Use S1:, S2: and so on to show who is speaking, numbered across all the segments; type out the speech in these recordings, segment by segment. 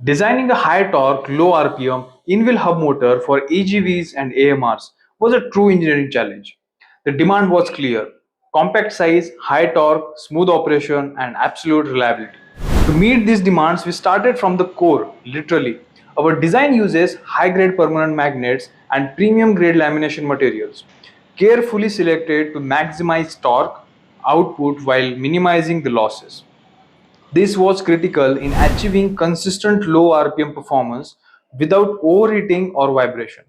S1: Designing a high torque, low RPM in-wheel hub motor for AGVs and AMRs was a true engineering challenge. The demand was clear: compact size, high torque, smooth operation, and absolute reliability. To meet these demands, we started from the core, literally. Our design uses high-grade permanent magnets and premium-grade lamination materials, carefully selected to maximize torque output while minimizing the losses. This was critical in achieving consistent low RPM performance without overheating or vibration.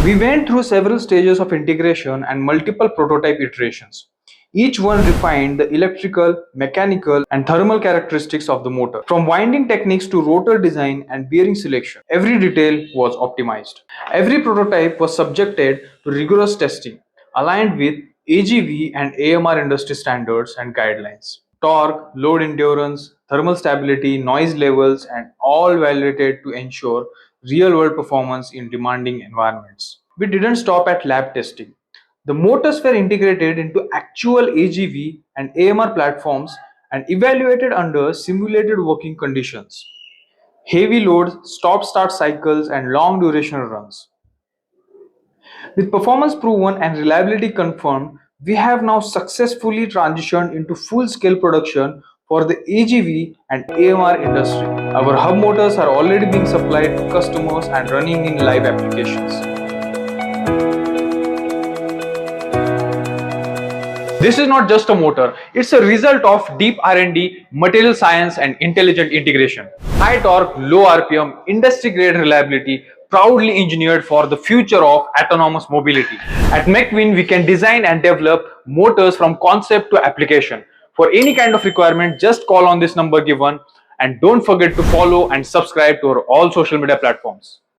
S1: We went through several stages of integration and multiple prototype iterations. Each one refined the electrical, mechanical, and thermal characteristics of the motor. From winding techniques to rotor design and bearing selection, every detail was optimized. Every prototype was subjected to rigorous testing, aligned with AGV and AMR industry standards and guidelines. Torque, load endurance, thermal stability, noise levels, and all validated to ensure real-world performance in demanding environments. We didn't stop at lab testing. The motors were integrated into actual AGV and AMR platforms and evaluated under simulated working conditions, heavy loads, stop-start cycles, and long duration runs. With performance proven and reliability confirmed, we have now successfully transitioned into full-scale production for the AGV and AMR industry. Our hub motors are already being supplied to customers and running in live applications. This is not just a motor, it's a result of deep R&D, material science, and intelligent integration. High torque, low RPM, industry-grade reliability, proudly engineered for the future of autonomous mobility. At Mecwin, we can design and develop motors from concept to application. For any kind of requirement, just call on this number given, and don't forget to follow and subscribe to our all social media platforms.